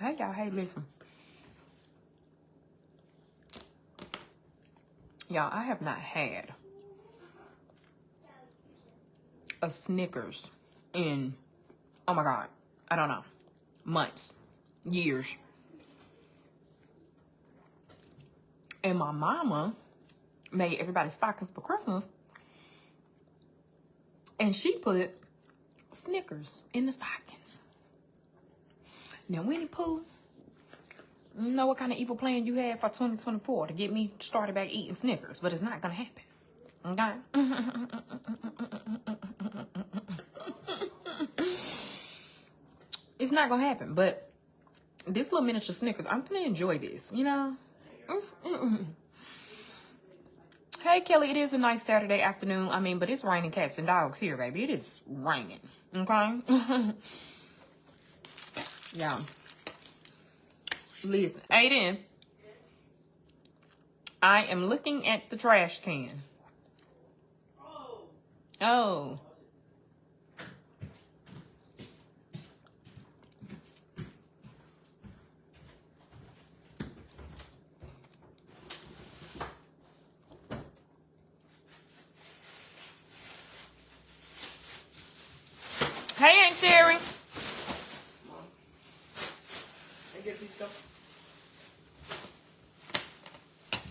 Hey, y'all. Hey, listen. Y'all, I have not had a Snickers in, oh my God, I don't know, months, years. And my mama made everybody stockings for Christmas. And she put Snickers in the stockings. Now, Winnie Pooh, you know what kind of evil plan you had for 2024 to get me started back eating Snickers, but it's not going to happen. Okay? It's not going to happen, but this little miniature Snickers, I'm going to enjoy this, you know? Hey, Kelly, it is a nice Saturday afternoon. I mean, but it's raining cats and dogs here, baby. It is raining, okay? Yeah. Listen, Aiden, I am looking at the trash can. Oh. Hey, Aunt Sherry.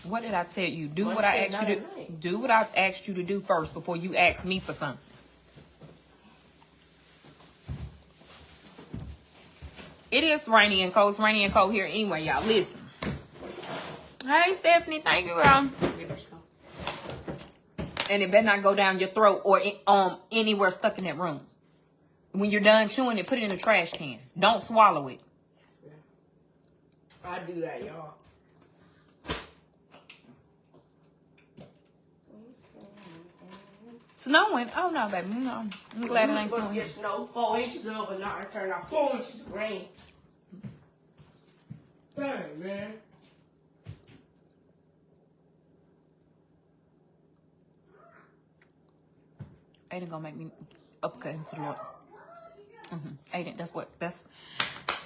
What did I tell you? Do what I asked you to do. What I asked you to do first before you ask me for something. It is rainy and cold. It's rainy and cold here anyway, y'all. Listen. Hey, Stephanie. Thank you, girl. And it better not go down your throat or anywhere stuck in that room. When you're done chewing it, put it in the trash can. Don't swallow it. I do that, y'all. Snowing? Oh, no, baby. No. I'm glad it ain't snowing. Get snow 4 inches overnight and turn off 4 inches of rain. Dang, man. Aiden gonna make me uppercut him to the Lord. Aiden, that's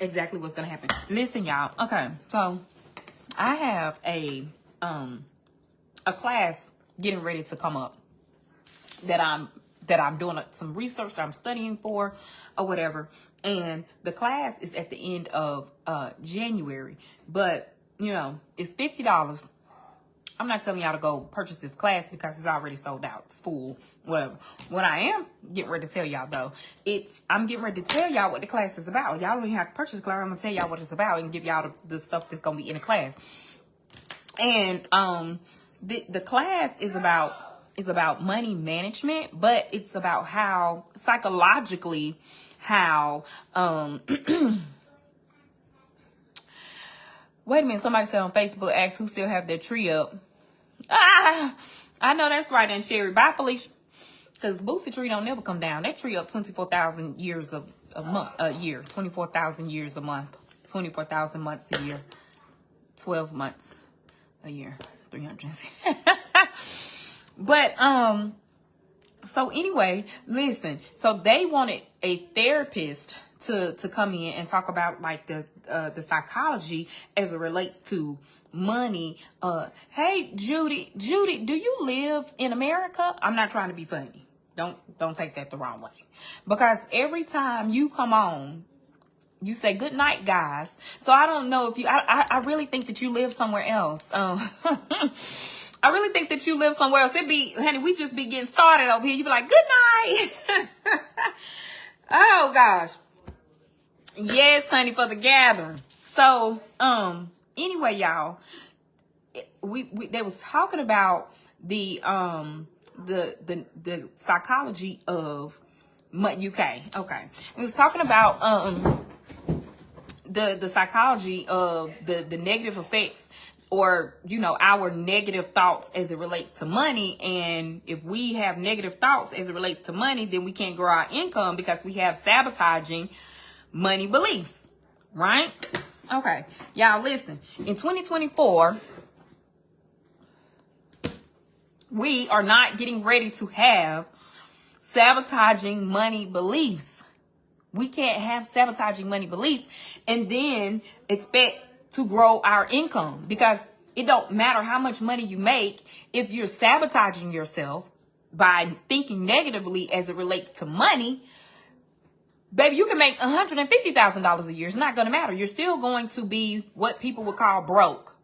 exactly what's gonna happen. Listen, y'all. Okay, so I have a class getting ready to come up that I'm doing some research that I'm studying for or whatever. And the class is at the end of January. But, you know, it's $50. I'm not telling y'all to go purchase this class because it's already sold out. It's full, whatever. What I am getting ready to tell y'all, though, I'm getting ready to tell y'all what the class is about. Y'all don't even have to purchase the class. I'm going to tell y'all what it's about and give y'all the stuff that's going to be in the class. And the class is about money management, but it's about how psychologically how wait a minute, somebody said on Facebook, asked who still have their tree up. I know that's right, and Cherry. Bye, Felicia. Because Boosie tree don't never come down. That tree up 24,000 years a year, 24,000 years a month, 24,000 months a year, 12 months a year, 360. But so anyway, listen. So they wanted a therapist to come in and talk about like the psychology as it relates to money. Hey, Judy, do you live in America? I'm not trying to be funny. Don't take that the wrong way. Because every time you come on, you say good night, guys. So I don't know if you. I really think that you live somewhere else. I really think that you live somewhere else. Honey, we just be getting started over here. You be like, good night. Oh gosh. Yes, honey, for the gathering. So, anyway, y'all, they was talking about the psychology of UK. Okay. It was talking about the psychology of the negative effects, or, you know, our negative thoughts as it relates to money. And if we have negative thoughts as it relates to money, then we can't grow our income because we have sabotaging money beliefs, right? Okay, y'all listen. In 2024, we are not getting ready to have sabotaging money beliefs. We can't have sabotaging money beliefs and then expect to grow our income, because it don't matter how much money you make. If you're sabotaging yourself by thinking negatively as it relates to money, baby, you can make $150,000 a year. It's not going to matter. You're still going to be what people would call broke.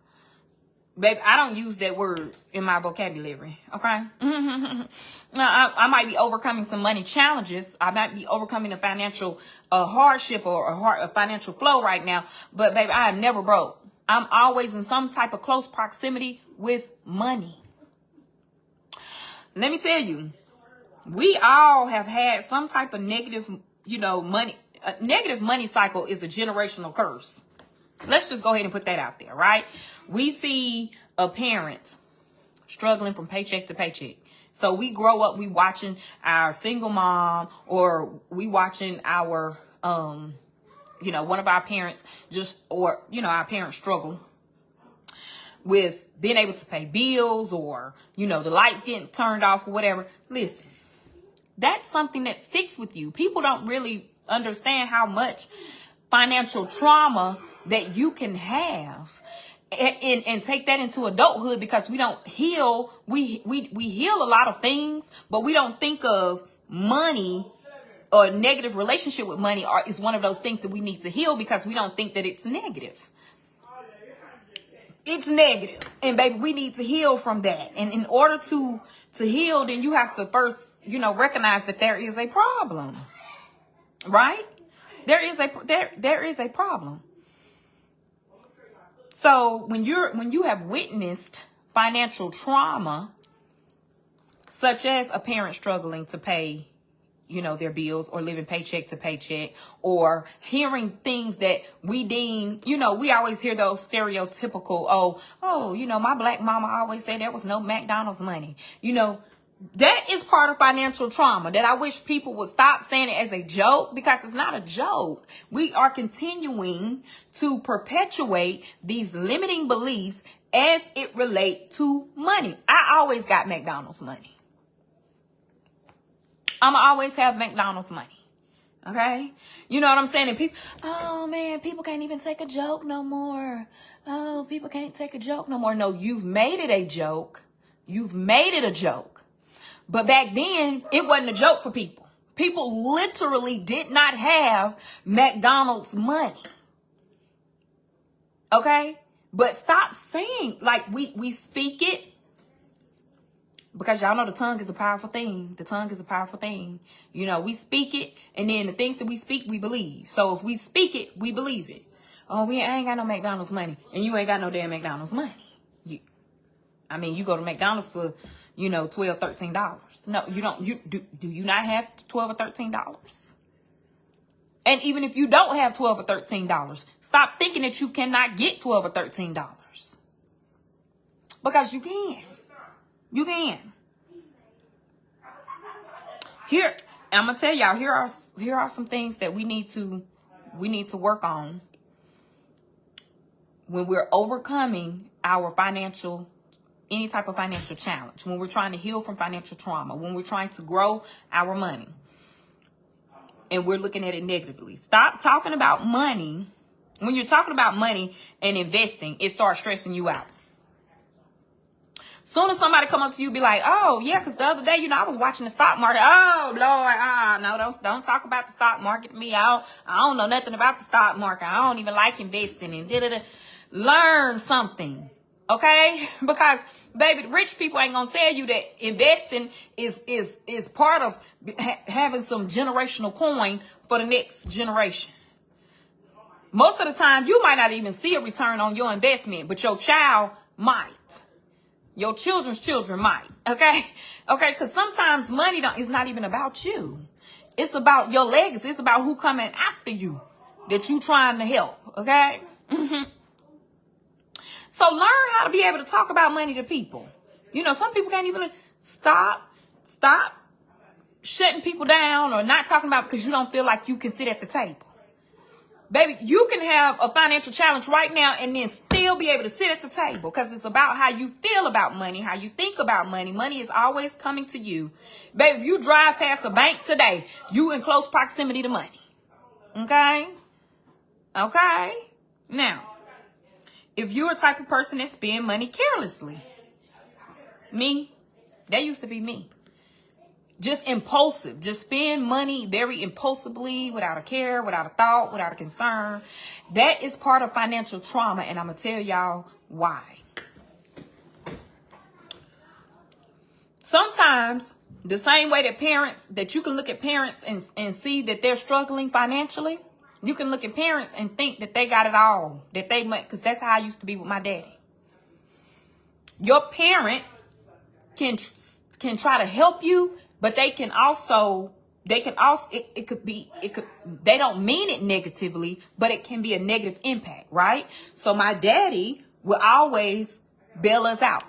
Baby, I don't use that word in my vocabulary, okay? I might be overcoming some money challenges. I might be overcoming a financial hardship or a financial flow right now. But, baby, I am never broke. I'm always in some type of close proximity with money. Let me tell you, we all have had some type of negative, money. A negative money cycle is a generational curse. Let's just go ahead and put that out there, right? We see a parent struggling from paycheck to paycheck. So we grow up, we watching our single mom, or we watching our, one of our parents our parents struggle with being able to pay bills, or, the lights getting turned off or whatever. Listen, that's something that sticks with you. People don't really understand how much financial trauma that you can have and take that into adulthood, because we don't heal. We heal a lot of things, but we don't think of money or a negative relationship with money is one of those things that we need to heal, because we don't think that it's negative. It's negative. And baby, we need to heal from that. And in order to heal, then you have to first, recognize that there is a problem, right? There is a problem. So when you have witnessed financial trauma, such as a parent struggling to pay, their bills, or living paycheck to paycheck, or hearing things that we deem, we always hear those stereotypical, my black mama always said there was no McDonald's money. That is part of financial trauma that I wish people would stop saying it as a joke, because it's not a joke. We are continuing to perpetuate these limiting beliefs as it relates to money. I always got McDonald's money. I'ma always have McDonald's money. Okay? You know what I'm saying? And people, oh man, people can't even take a joke no more. Oh, people can't take a joke no more. No, you've made it a joke. You've made it a joke. But back then, it wasn't a joke for people. People literally did not have McDonald's money. Okay? But stop saying, like, we speak it, because y'all know the tongue is a powerful thing. The tongue is a powerful thing. We speak it, and then the things that we speak, we believe. So if we speak it, we believe it. Oh, I ain't got no McDonald's money. And you ain't got no damn McDonald's money. You go to McDonald's for, $12, $13. No, you don't. Do you not have $12 or $13? And even if you don't have $12 or $13, stop thinking that you cannot get $12 or $13. Because you can. You can. Here, I'm gonna tell y'all, here are some things that we need to work on when we're overcoming our any type of financial challenge, when we're trying to heal from financial trauma, when we're trying to grow our money, and we're looking at it negatively. Stop talking about money. When you're talking about money and investing, it starts stressing you out. Soon as somebody come up to you, be like, oh, yeah, because the other day, I was watching the stock market. Oh, Lord, no, don't talk about the stock market to me. I don't know nothing about the stock market. I don't even like investing and da-da-da. Learn something, okay? Because, baby, rich people ain't going to tell you that investing is part of having some generational coin for the next generation. Most of the time, you might not even see a return on your investment, but your child might. Your children's children might. Okay? Okay? Because sometimes money is not even about you. It's about your legacy. It's about who coming after you that you trying to help. Okay? So learn how to be able to talk about money to people. Some people can't even stop shutting people down or not talking about because you don't feel like you can sit at the table. Baby, you can have a financial challenge right now and then still be able to sit at the table, because it's about how you feel about money, how you think about money. Money is always coming to you. Baby, if you drive past a bank today, you in close proximity to money. Okay? Okay? Now, if you're a type of person that spend money carelessly, me, that used to be me. Just impulsive. Just spend money very impulsively, without a care, without a thought, without a concern. That is part of financial trauma, and I'm going to tell y'all why. Sometimes, the same way that you can look at parents and see that they're struggling financially, you can look at parents and think that they got it all. Because that's how I used to be with my daddy. Your parent can try to help you, but they don't mean it negatively, but it can be a negative impact, right? So my daddy will always bail us out.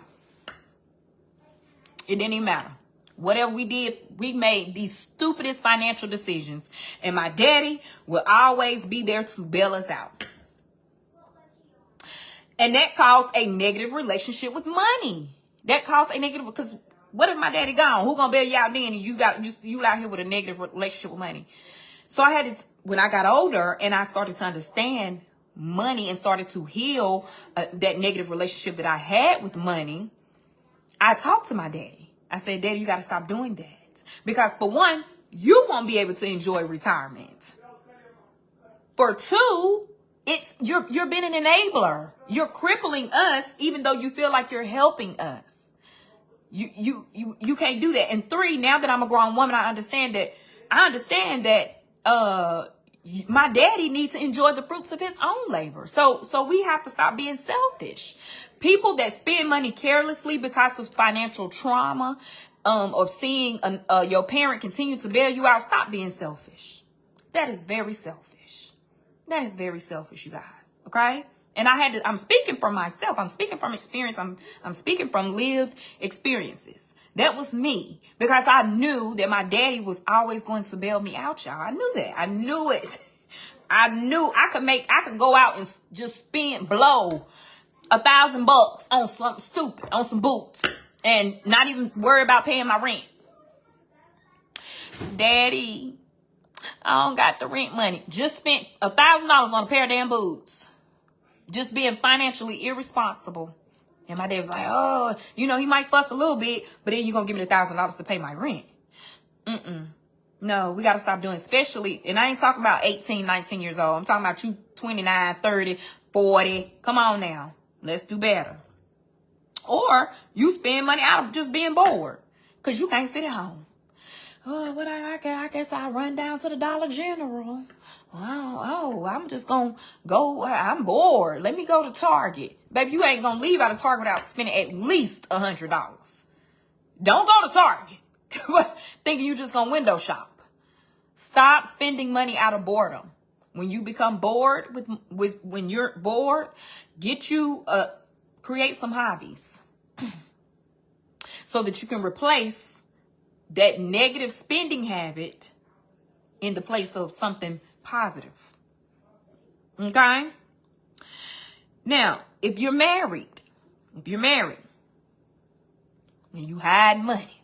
It didn't even matter. Whatever we did, we made the stupidest financial decisions. And my daddy will always be there to bail us out. And that caused a negative relationship with money. That caused a negative, because what if my daddy gone? Who gonna bail you out then? And you out here with a negative relationship with money. So I had to, when I got older and I started to understand money and started to heal that negative relationship that I had with money, I talked to my daddy. I said, Daddy, you got to stop doing that. Because for one, you won't be able to enjoy retirement. For two, you're being an enabler. You're crippling us, even though you feel like you're helping us. You can't do that. And three, now that I'm a grown woman, I understand that my daddy needs to enjoy the fruits of his own labor. So we have to stop being selfish. People that spend money carelessly because of financial trauma, of seeing your parent continue to bail you out, stop being selfish. That is very selfish. That is very selfish, you guys. Okay? And I'm speaking from myself. I'm speaking from experience. I'm speaking from lived experiences. That was me, because I knew that my daddy was always going to bail me out, y'all. I knew that. I knew it. I knew I could go out and just blow $1,000 on something stupid, on some boots, and not even worry about paying my rent. Daddy, I don't got the rent money. Just spent $1,000 on a pair of damn boots. Just being financially irresponsible. And my dad was like, oh, he might fuss a little bit, but then you're going to give me the $1,000 to pay my rent. No, we got to stop doing, especially, and I ain't talking about 18, 19 years old. I'm talking about you 29, 30, 40. Come on now. Let's do better. Or you spend money out of just being bored because you can't sit at home. Oh, I guess I'll run down to the Dollar General. I'm just going to go. I'm bored. Let me go to Target. Baby, you ain't going to leave out of Target without spending at least $100. Don't go to Target thinking you just going to window shop. Stop spending money out of boredom. When you become bored when you're bored, create some hobbies so that you can replace that negative spending habit in the place of something positive. Okay? Now, if you're married and you hide money,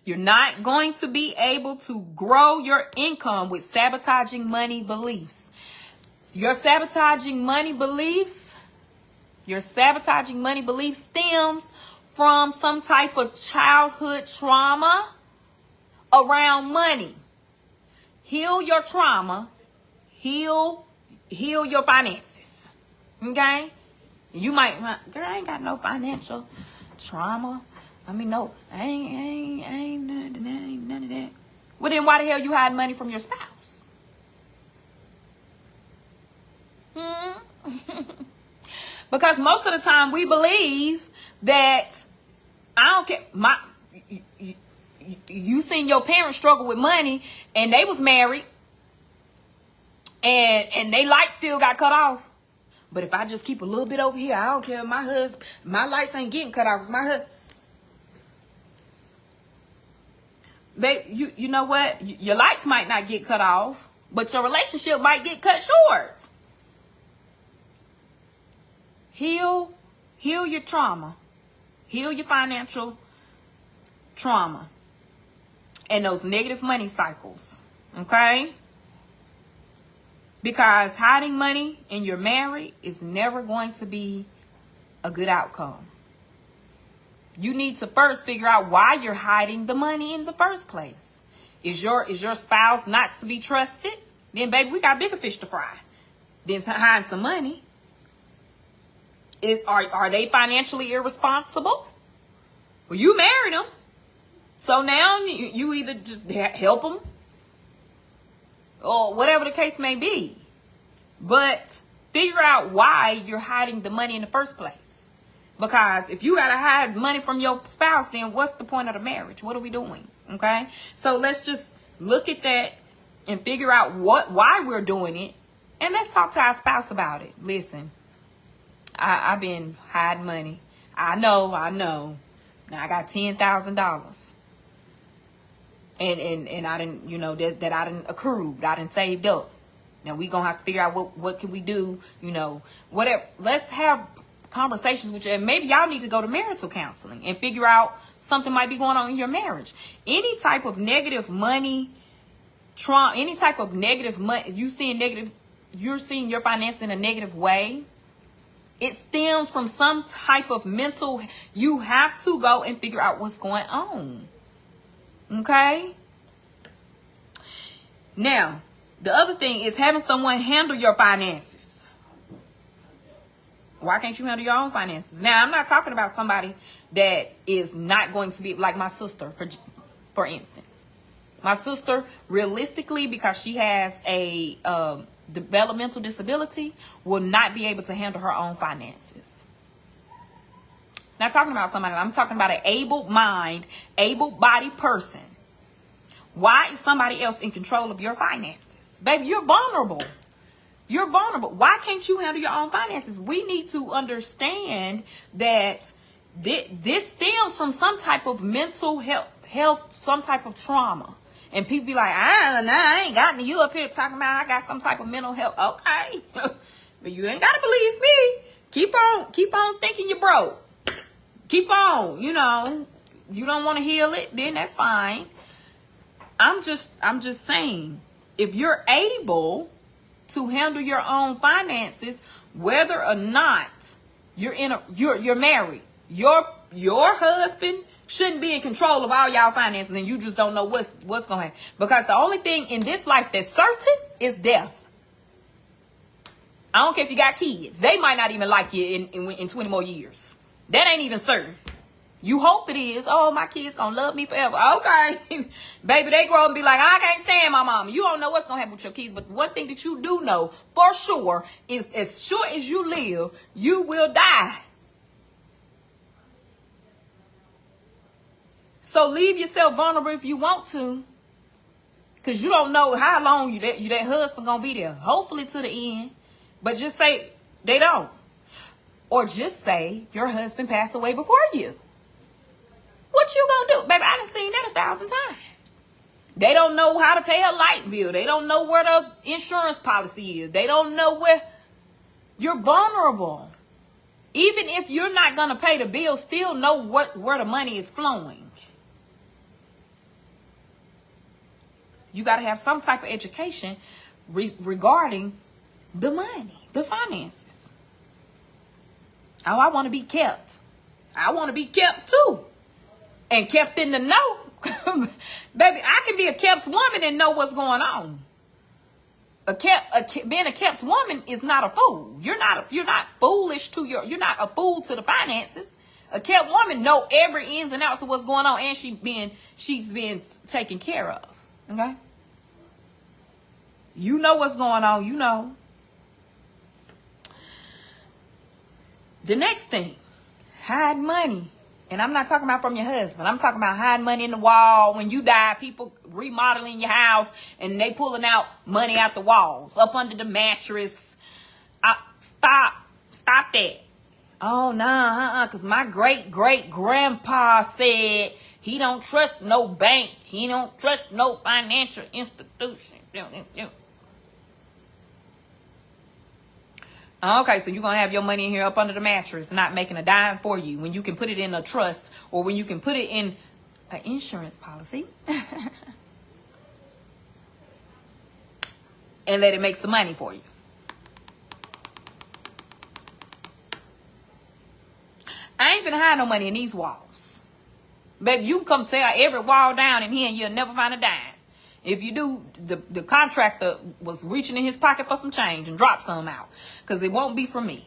you're not going to be able to grow your income with sabotaging money beliefs. Your sabotaging money beliefs stems from some type of childhood trauma around money. Heal your trauma. Heal your finances. Okay? You might, girl, I ain't got no financial trauma. I mean, no, I ain't none of that. Well, then why the hell you hide money from your spouse? Because most of the time we believe that, I don't care, you seen your parents struggle with money and they was married and they lights still got cut off. But if I just keep a little bit over here, I don't care. My lights ain't getting cut off. My husband. Babe, you know what? Your lights might not get cut off, but your relationship might get cut short. Heal your trauma. Heal your financial trauma and those negative money cycles. Okay? Because hiding money and you're married is never going to be a good outcome. You need to first figure out why you're hiding the money in the first place. Is your spouse not to be trusted? Then, baby, we got bigger fish to fry than hiding some money. Are they financially irresponsible? Well, you married them. So now you either just help them or whatever the case may be. But figure out why you're hiding the money in the first place. Because if you got to hide money from your spouse, then what's the point of the marriage? What are we doing? Okay? So let's just look at that and figure out why we're doing it. And let's talk to our spouse about it. Listen, I've been hiding money. I know. Now I got $10,000. And I didn't, that I didn't accrued. I didn't saved up. Now we gonna have to figure out what can we do, whatever. Let's have conversations with you, and maybe y'all need to go to marital counseling and figure out something might be going on in your marriage. Any type of negative money, any type of negative money, you're seeing your finances in a negative way. It stems from some type of mental. You have to go and figure out what's going on. Okay. Now, the other thing is having someone handle your finances. Why can't you handle your own finances? Now, I'm not talking about somebody that is not going to be like my sister, for instance. My sister, realistically, because she has a developmental disability, will not be able to handle her own finances. Not talking about somebody. I'm talking about an able mind, able-bodied person. Why is somebody else in control of your finances? Baby, you're vulnerable. You're vulnerable. Why can't you handle your own finances? We need to understand that this stems from some type of mental health, some type of trauma. And people be like, I ain't got you up here talking about I got some type of mental health. Okay. But you ain't got to believe me. Keep on thinking you're broke. Keep on, you don't want to heal it, then that's fine. I'm just saying, if you're able to handle your own finances, whether or not you're married, your husband shouldn't be in control of all y'all finances, and you just don't know what's going to happen. Because the only thing in this life that's certain is death. I don't care if you got kids. They might not even like you in 20 more years. That ain't even certain. You hope it is. Oh, my kids gonna love me forever. Okay. Baby, they grow up and be like, I can't stand my mama. You don't know what's gonna happen with your kids. But one thing that you do know for sure is, as sure as you live, you will die. So leave yourself vulnerable if you want to. Because you don't know how long that husband gonna be there. Hopefully to the end. But just say they don't. Or just say your husband passed away before you. What you gonna do? Baby, I done seen that 1,000 times. They don't know how to pay a light bill. They don't know where the insurance policy is. They don't know where. You're vulnerable. Even if you're not gonna pay the bill, still know where the money is flowing. You gotta have some type of education regarding the money, the finances. Oh, I want to be kept. I want to be kept too. And kept in the know. Baby, I can be a kept woman and know what's going on. Being a kept woman is not a fool. You're not foolish you're not a fool to the finances. A kept woman know every ins and outs of what's going on, and she's been taken care of. Okay? You know what's going on, you know. The next thing, hide money. And I'm not talking about from your husband. I'm talking about hiding money in the wall. When you die, people remodeling your house and they pulling out money out the walls, up under the mattress. Stop that. Oh, nah, because my great-great-grandpa said he don't trust no bank. He don't trust no financial institution. Okay, so you're going to have your money in here up under the mattress, not making a dime for you, when you can put it in a trust, or when you can put it in an insurance policy. and let it make some money for you. I ain't finna hide no money in these walls. Baby, you can come tear every wall down in here and you'll never find a dime. If you do, the contractor was reaching in his pocket for some change and dropped some out. Because it won't be from me.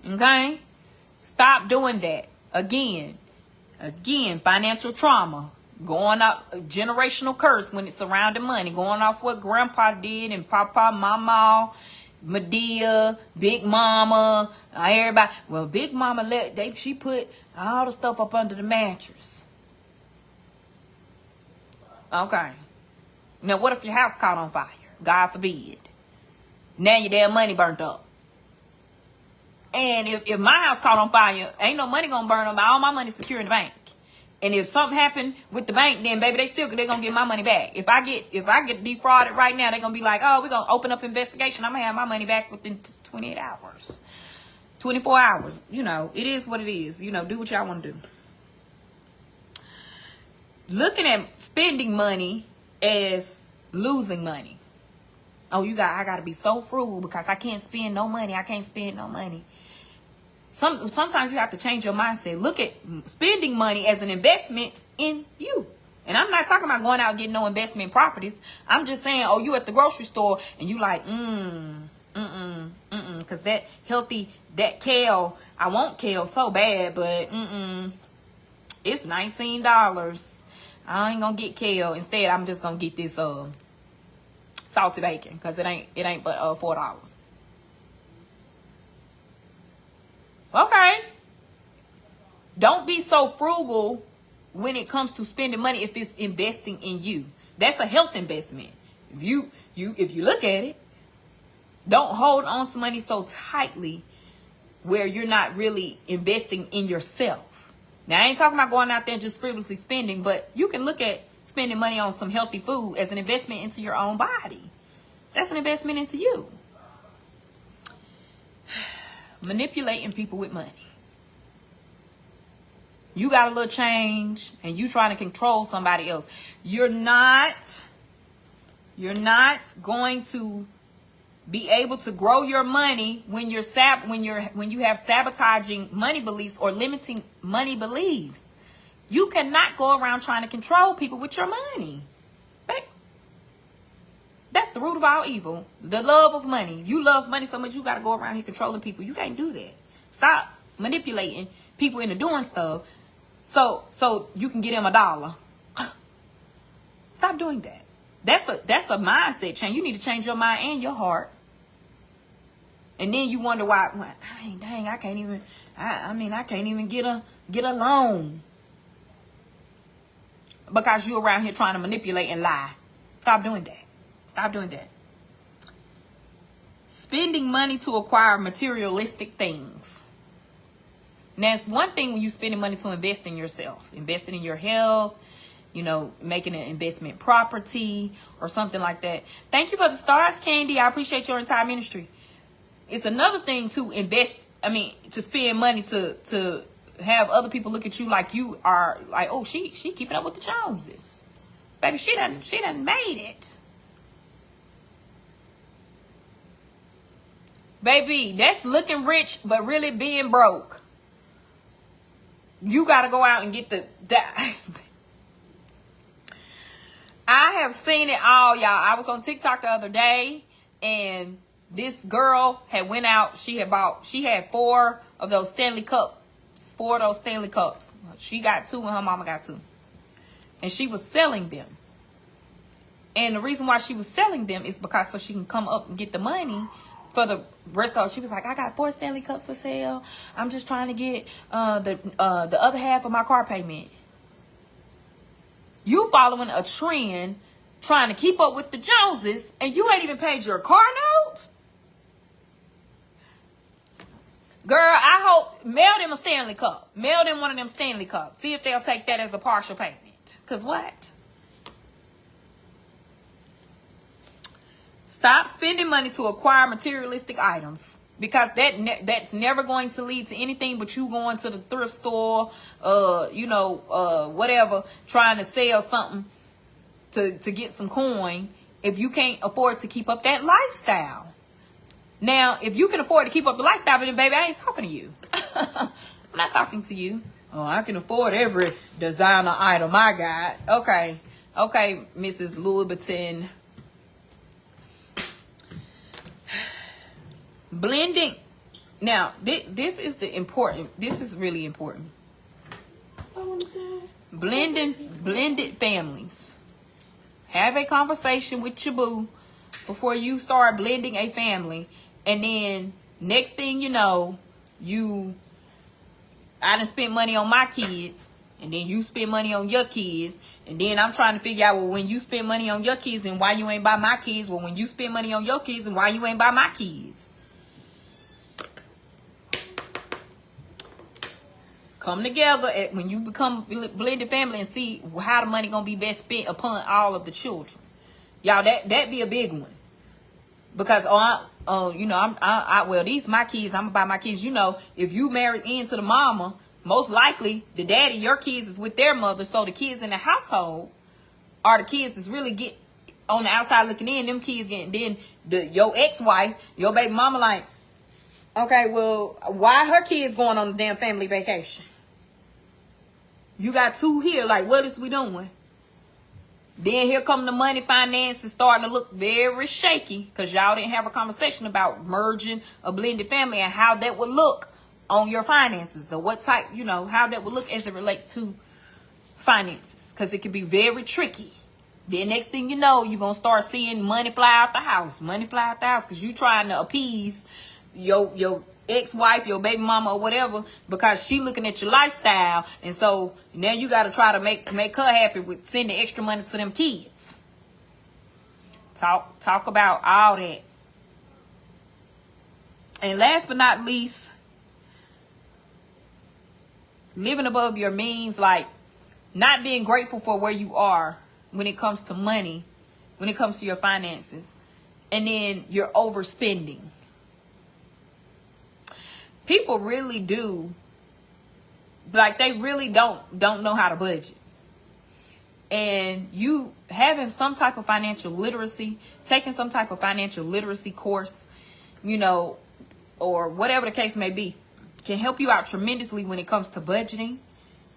Okay? Stop doing that. Again, financial trauma. Going up, generational curse when it's surrounding money. Going off what grandpa did and papa, mama, Medea, Big Mama, everybody. Well, Big Mama she put all the stuff up under the mattress. Okay. Now, what if your house caught on fire? God forbid. Now your damn money burnt up. And if my house caught on fire, ain't no money gonna burn up. All my money secure in the bank. And if something happened with the bank, then baby, they gonna get my money back. If I get defrauded right now, they're gonna be like, oh, we're gonna open up investigation. I'm gonna have my money back within 28 hours, 24 hours. You know, it is what it is. You know, do what y'all want to do. Looking at spending money as losing money. Oh, I gotta be so frugal because I can't spend no money. I can't spend no money. Sometimes you have to change your mindset. Look at spending money as an investment in you. And I'm not talking about going out and getting no investment properties. I'm just saying, oh, you at the grocery store and you like, because that kale, I want kale so bad, but it's $19. I ain't gonna get kale. Instead, I'm just gonna get this salted bacon because it ain't but $4. Okay. Don't be so frugal when it comes to spending money if it's investing in you. That's a health investment. If you look at it, don't hold on to money so tightly where you're not really investing in yourself. Now, I ain't talking about going out there and just frivolously spending, but you can look at spending money on some healthy food as an investment into your own body. That's an investment into you. Manipulating people with money. You got a little change and you trying to control somebody else. You're not going to be able to grow your money when you have sabotaging money beliefs or limiting money beliefs. You cannot go around trying to control people with your money. That's the root of all evil. The love of money. You love money so much you got to go around here controlling people. You can't do that. Stop manipulating people into doing stuff so you can get them $1. Stop doing that. That's a mindset change. You need to change your mind and your heart. And then you wonder why, dang, I can't even get a loan. Because you around here trying to manipulate and lie. Stop doing that. Stop doing that. Spending money to acquire materialistic things. Now, it's one thing when you're spending money to invest in yourself, investing in your health, you know, making an investment property or something like that. Thank you for the stars, Candy. I appreciate your entire ministry. It's another thing to to spend money to have other people look at you like you are like, oh, she keeping up with the Joneses. Baby, she done made it. Baby, that's looking rich, but really being broke. You got to go out and get I have seen it all, y'all. I was on TikTok the other day, and this girl had went out. She had 4 of those Stanley Cups. 4 of those Stanley Cups. She got 2 and her mama got 2. And she was selling them. And the reason why she was selling them is because so she can come up and get the money for the rest of it. She was like, I got 4 Stanley Cups for sale. I'm just trying to get the other half of my car payment. You following a trend, trying to keep up with the Joneses, and you ain't even paid your car note? Girl, I hope, mail them a Stanley Cup. Mail them one of them Stanley Cups. See if they'll take that as a partial payment. Because what? Stop spending money to acquire materialistic items, because that's never going to lead to anything but you going to the thrift store, whatever, trying to sell something to get some coin, if you can't afford to keep up that lifestyle. Now, if you can afford to keep up the lifestyle, then baby, I ain't talking to you. I'm not talking to you. Oh, I can afford every designer item I got. Okay, Mrs. Louis Vuitton. Blending. Now, this is really important. Blended families. Have a conversation with your boo before you start blending a family. And then next thing you know, I done spent money on my kids. And then you spend money on your kids. And then I'm trying to figure out, well, when you spend money on your kids and why you ain't buy my kids. Well, when you spend money on your kids and why you ain't buy my kids. Come together when you become blended family and see how the money gonna be best spent upon all of the children. Y'all, that be a big one. Because well, these my kids, I'm gonna buy my kids. You know, if you married into the mama, most likely the daddy, your kids is with their mother. So the kids in the household are the kids that's really get on the outside looking in. Them kids getting then your ex-wife, your baby mama, like, okay, well, why her kids going on the damn family vacation? You got two here, like, what is we doing? Then here come the money finances starting to look very shaky because y'all didn't have a conversation about merging a blended family and how that would look on your finances, or what type, how that would look as it relates to finances, because it can be very tricky. Then next thing you know, you're going to start seeing money fly out the house, because you trying to appease your ex-wife, your baby mama, or whatever, because she looking at your lifestyle. And so now you got to try to make her happy with sending extra money to them kids. Talk about all that. And last but not least, living above your means, like not being grateful for where you are when it comes to money, when it comes to your finances, and then you're overspending. People really do, like, they really don't know how to budget. And you having some type of financial literacy, taking some type of financial literacy course, or whatever the case may be, can help you out tremendously when it comes to budgeting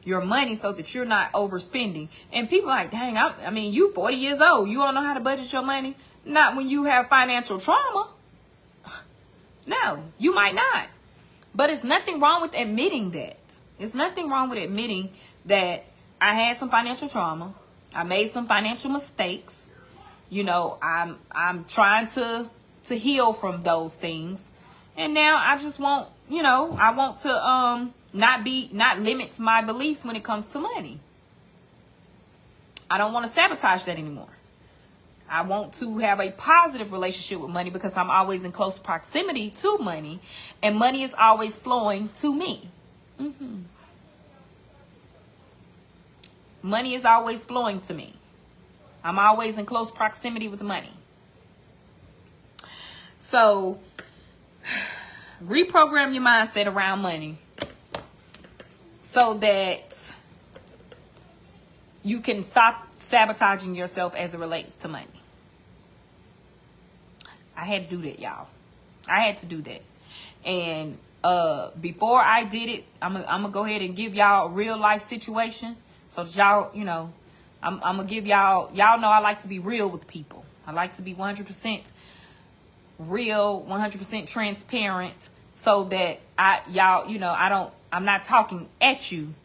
your money so that you're not overspending. And people are like, dang, I mean, you 40 years old, you don't know how to budget your money? Not when you have financial trauma. No, you might not. But it's nothing wrong with admitting that. It's nothing wrong with admitting that I had some financial trauma. I made some financial mistakes. I'm trying to heal from those things. And now I just want, I want to not limit my beliefs when it comes to money. I don't want to sabotage that anymore. I want to have a positive relationship with money because I'm always in close proximity to money, and money is always flowing to me. Money is always flowing to me. I'm always in close proximity with money. So reprogram your mindset around money so that you can stop sabotaging yourself as it relates to money. I had to do that, y'all. I had to do that. And before I did it, I'm gonna go ahead and give y'all a real life situation. So that y'all, I'm gonna give y'all know I like to be real with people. I like to be 100% real, 100% transparent, so that I'm not talking at you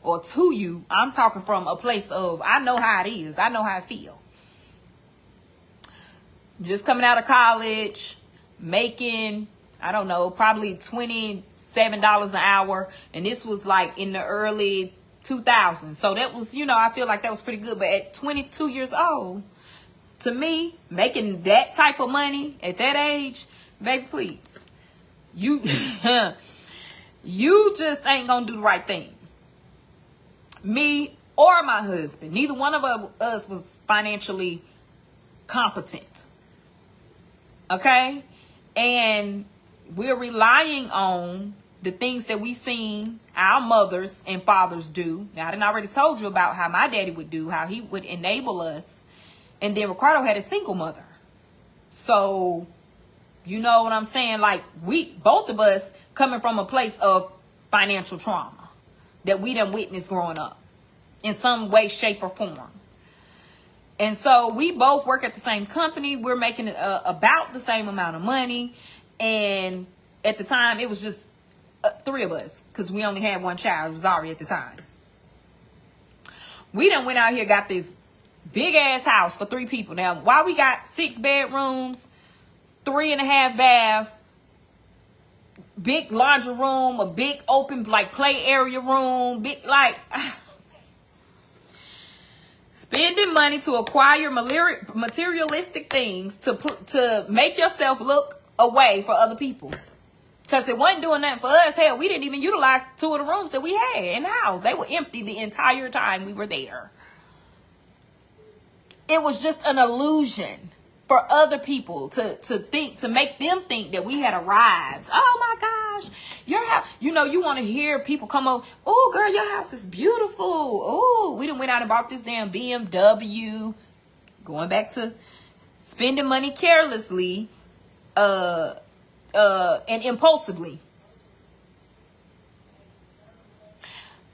or to you. I'm talking from a place of, I know how it is. I know how I feel. Just coming out of college, making, I don't know, probably $27 an hour. And this was like in the early 2000s. So that was, I feel like that was pretty good. But at 22 years old, to me, making that type of money at that age, baby, please. You just ain't gonna do the right thing. Me or my husband, neither one of us was financially competent. Okay? And we're relying on the things that we seen our mothers and fathers do. Now, I done already told you about how my daddy would do, how he would enable us And then Ricardo had a single mother. So, you know what I'm saying? Like, both of us coming from a place of financial trauma that we done witnessed growing up in some way, shape, or form. And so we both work at the same company. We're making about the same amount of money. And at the time, it was just 3 of us because we only had one child. It was Ari at the time. We done went out here, got this big ass house for 3 people. Now, why we got 6 bedrooms, 3.5 baths, big laundry room, a big open like play area room, big like spending money to acquire materialistic things to make yourself look away for other people. Because it wasn't doing nothing for us. Hell, we didn't even utilize 2 of the rooms that we had in the house. They were empty the entire time we were there. It was just an illusion for other people to make them think that we had arrived. Oh my gosh, your house. You know, you want to hear people come over. Oh, girl, your house is beautiful. Oh, we done went out and bought this damn BMW. Going back to spending money carelessly, and impulsively.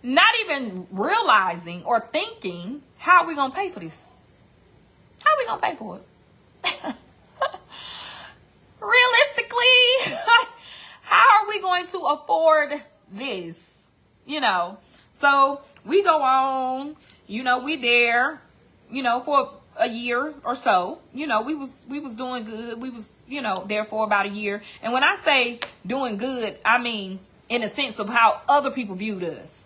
Not even realizing or thinking, how are we going to pay for this? How are we going to pay for it? Realistically, how are we going to afford this? You know, so we go on, you know, we there, you know, for a year or so. You know, we was doing good. We was, you know, there for about a year. And when I say doing good, I mean in the sense of how other people viewed us,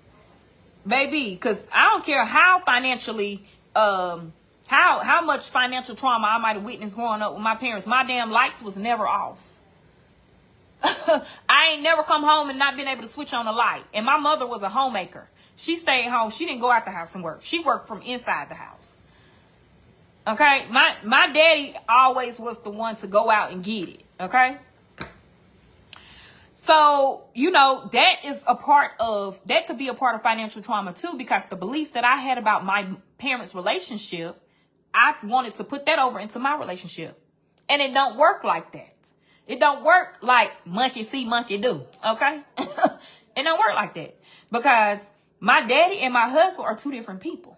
baby. Because I don't care how financially, how much financial trauma I might have witnessed growing up with my parents. My damn lights was never off. I ain't never come home and not been able to switch on a light. And my mother was a homemaker. She stayed home. She didn't go out the house and work. She worked from inside the house. Okay, my daddy always was the one to go out and get it. Okay, so you know that could be a part of financial trauma too, because the beliefs that I had about my parents' relationship, I wanted to put that over into my relationship, and it don't work like that. It don't work like monkey see, monkey do. Okay, it don't work like that, because my daddy and my husband are 2 different people.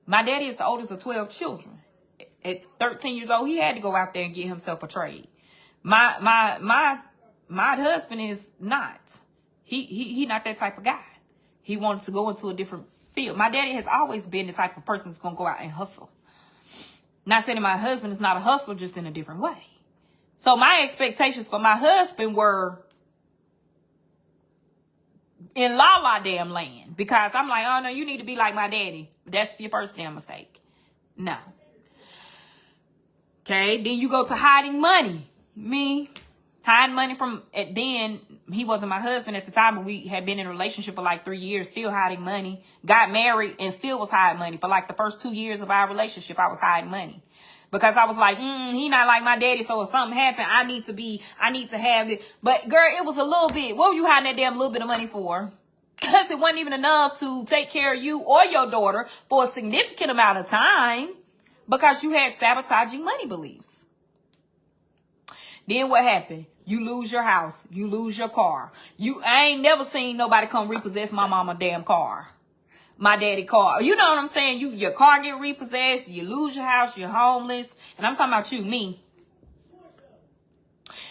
My daddy is the oldest of 12 children. At 13 years old, he had to go out there and get himself a trade. My husband is not. He not that type of guy. He wanted to go into a different field. My daddy has always been the type of person that's going to go out and hustle. Not saying that my husband is not a hustler, just in a different way. So my expectations for my husband were in la damn land, because I'm like, oh no, you need to be like my daddy. That's your first damn mistake. No. Okay, then you go to hiding money. Me hiding money from, then he wasn't my husband at the time, but we had been in a relationship for like 3 years, still hiding money. Got married and still was hiding money. For like the first 2 years of our relationship, I was hiding money. Because I was like, he not like my daddy, so if something happened, I need to have it. But girl, it was a little bit. What were you hiding that damn little bit of money for? Because it wasn't even enough to take care of you or your daughter for a significant amount of time, because you had sabotaging money beliefs. Then what happened? You lose your house. You lose your car. I ain't never seen nobody come repossess my mama damn car. My daddy car. You know what I'm saying? Your car get repossessed. You lose your house. You're homeless. And I'm talking about you, me.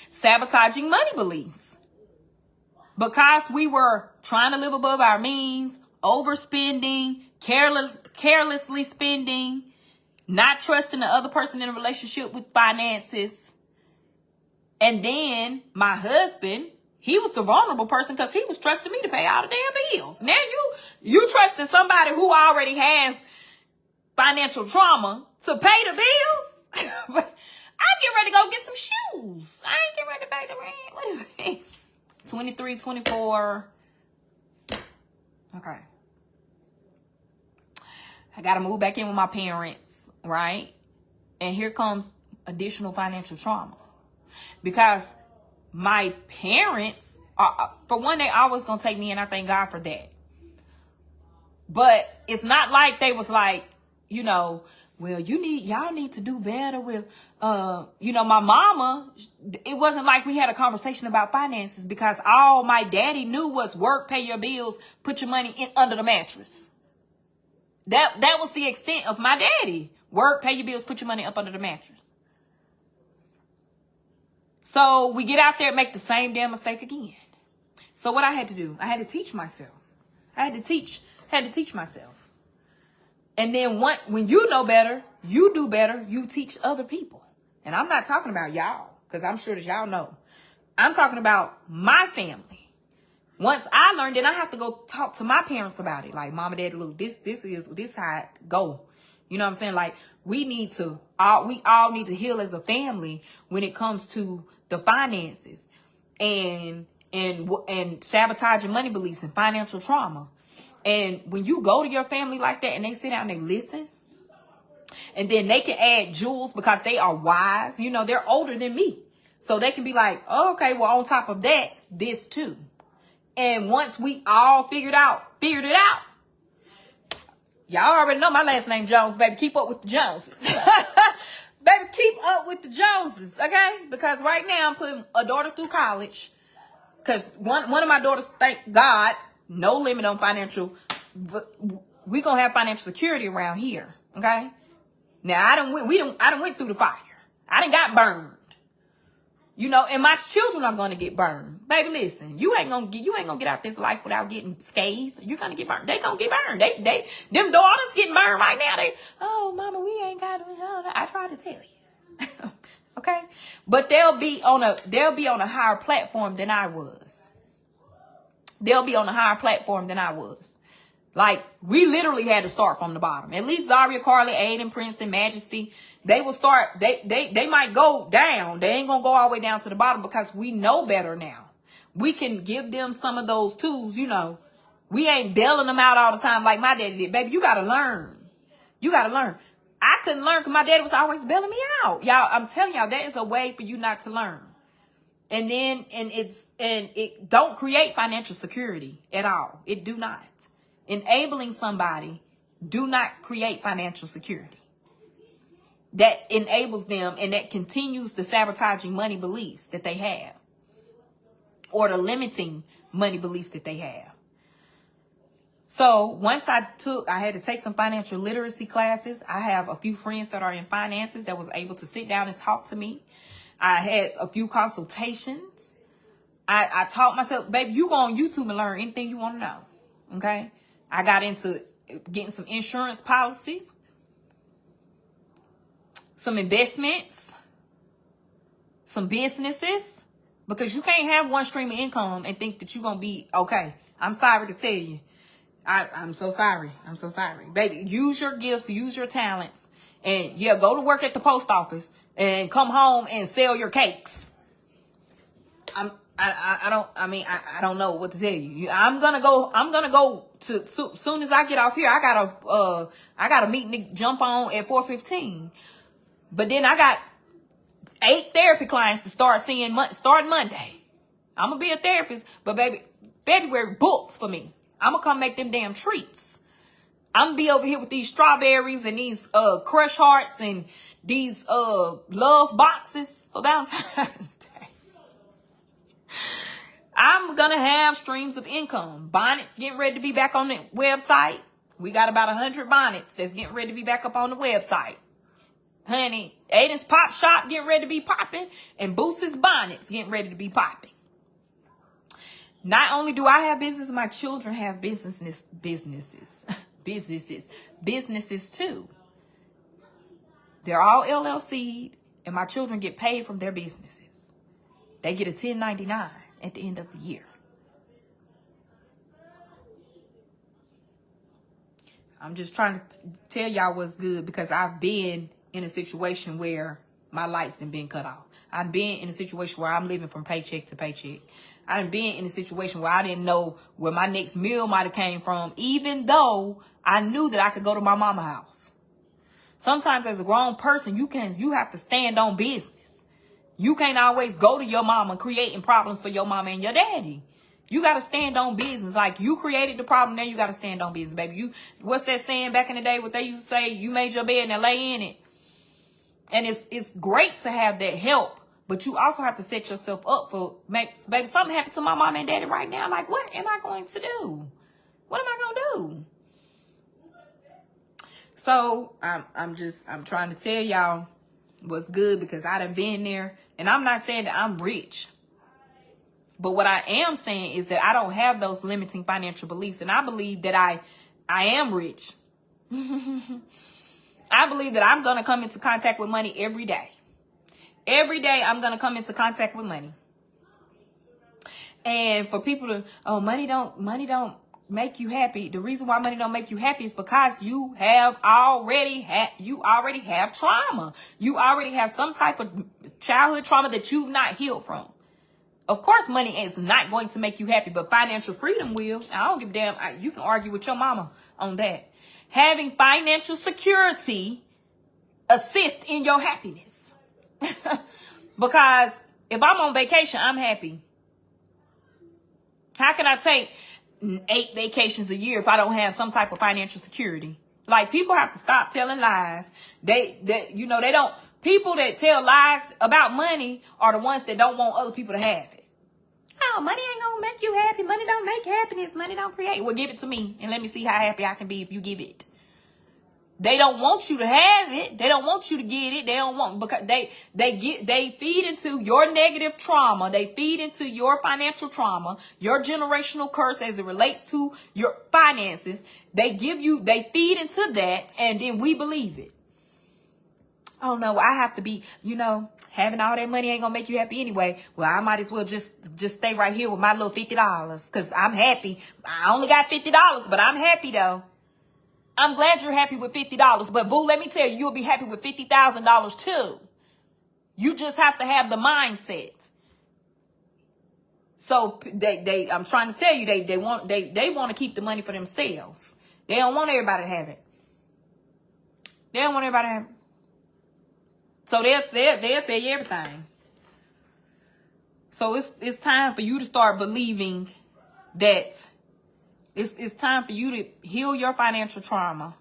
Sabotaging money beliefs. Because we were trying to live above our means, overspending, carelessly spending, not trusting the other person in a relationship with finances. And then my husband, he was the vulnerable person because he was trusting me to pay all the damn bills. Now you trusting somebody who already has financial trauma to pay the bills? I'm getting ready to go get some shoes. I ain't getting ready to pay the rent. What is it? 23, 24. Okay. I got to move back in with my parents, right? And here comes additional financial trauma. Because my parents, for one, they always going to take me, and I thank God for that. But it's not like they was like, you know, well, y'all need to do better with, my mama. It wasn't like we had a conversation about finances because all my daddy knew was work, pay your bills, put your money in under the mattress. That was the extent of my daddy. Work, pay your bills, put your money up under the mattress. So we get out there and make the same damn mistake again. So what I had to do, I had to teach myself. I had to teach myself. And then when you know better, you do better, you teach other people. And I'm not talking about y'all, because I'm sure that y'all know. I'm talking about my family. Once I learned, then I have to go talk to my parents about it. Like, Mama, Daddy, look, this how it go. You know what I'm saying? Like, we all need to heal as a family when it comes to the finances and sabotaging money beliefs and financial trauma. And when you go to your family like that and they sit down and they listen, and then they can add jewels because they are wise. You know, they're older than me. So they can be like, oh, okay, well, on top of that, this too. And once we all figured it out, y'all already know my last name Jones, baby. Keep up with the Joneses. Baby, keep up with the Joneses, okay? Because right now I'm putting a daughter through college. Because one of my daughters, thank God, no limit on financial. We gonna have financial security around here, okay? Now I done went through the fire. I done got burned. You know, and my children are gonna get burned. Baby, listen, you ain't gonna get out this life without getting scathed. You're gonna get burned. They gonna get burned. Them daughters getting burned right now. Oh, mama, we ain't got. I tried to tell you. Okay, but they'll be on a higher platform than I was. They'll be on a higher platform than I was. Like, we literally had to start from the bottom. At least Zaria, Carly, Aiden, Princeton, Majesty, they will start, they might go down. They ain't gonna go all the way down to the bottom because we know better now. We can give them some of those tools, you know. We ain't bailing them out all the time like my daddy did. Baby, you gotta learn. You gotta learn. I couldn't learn because my daddy was always bailing me out. Y'all, I'm telling y'all, that is a way for you not to learn. And it don't create financial security at all. It do not. Enabling somebody do not create financial security. That enables them and that continues the sabotaging money beliefs that they have. Or the limiting money beliefs that they have. So once I had to take some financial literacy classes. I have a few friends that are in finances that was able to sit down and talk to me. I had a few consultations. I taught myself, baby, you go on YouTube and learn anything you want to know. Okay? I got into getting some insurance policies, some investments, some businesses, because you can't have one stream of income and think that you're going to be okay. I'm sorry to tell you. I'm so sorry. I'm so sorry. Baby, use your gifts, use your talents, and yeah, go to work at the post office and come home and sell your cakes. I don't know what to tell you. I'm gonna go to soon as I get off here. I got a meeting to jump on at 4:15. But then I got 8 therapy clients to start seeing starting Monday. I'm gonna be a therapist, but baby, February books for me. I'm gonna come make them damn treats. I'm gonna be over here with these strawberries and these crush hearts and these love boxes for Valentine's Day. I'm gonna have streams of income. Bonnets getting ready to be back on the website. We got about 100 bonnets that's getting ready to be back up on the website. Honey, Aiden's Pop Shop getting ready to be popping, and Boost's Bonnets getting ready to be popping. Not only do I have business, my children have businesses too. They're all LLC'd, and my children get paid from their businesses. They get a 1099 at the end of the year. I'm just trying to tell y'all what's good because I've been in a situation where my lights been cut off. I've been in a situation where I'm living from paycheck to paycheck. I've been in a situation where I didn't know where my next meal might have came from, even though I knew that I could go to my mama's house. Sometimes as a grown person, you have to stand on business. You can't always go to your mama creating problems for your mama and your daddy. You got to stand on business. Like, you created the problem, now you got to stand on business, baby. What's that saying back in the day, what they used to say? You made your bed, now lay in it. And it's great to have that help, but you also have to set yourself up for, baby, something happened to my mom and daddy right now. Like, what am I going to do? What am I going to do? So I'm trying to tell y'all what's good, because I done been there. And I'm not saying that I'm rich, but what I am saying is that I don't have those limiting financial beliefs. And I believe that I am rich. I believe that I'm going to come into contact with money every day. Every day I'm going to come into contact with money. And for people to, oh, money don't make you happy. The reason why money don't make you happy is because you already have trauma. You already have some type of childhood trauma that you've not healed from. Of course, money is not going to make you happy, but financial freedom will. I don't give a damn. You can argue with your mama on that. Having financial security assists in your happiness. Because if I'm on vacation, I'm happy. How can I take 8 vacations a year if I don't have some type of financial security? Like, people have to stop telling lies. People that tell lies about money are the ones that don't want other people to have it. Oh, money ain't gonna make you happy. Money don't make happiness. Money don't create. Well, give it to me and let me see how happy I can be if you give it. They don't want you to have it. They don't want you to get it. They don't want, because they feed into your negative trauma. They feed into your financial trauma, your generational curse as it relates to your finances. They feed into that, and then we believe it. Oh no, I have to be, having all that money ain't gonna make you happy anyway. Well, I might as well just stay right here with my little $50 because I'm happy. I only got $50, but I'm happy though. I'm glad you're happy with $50, but boo, let me tell you, you'll be happy with $50,000 too. You just have to have the mindset. So I'm trying to tell you, they want to keep the money for themselves. They don't want everybody to have it. They don't want everybody to have it. So they'll tell you everything. So it's time for you to start believing that it's time for you to heal your financial trauma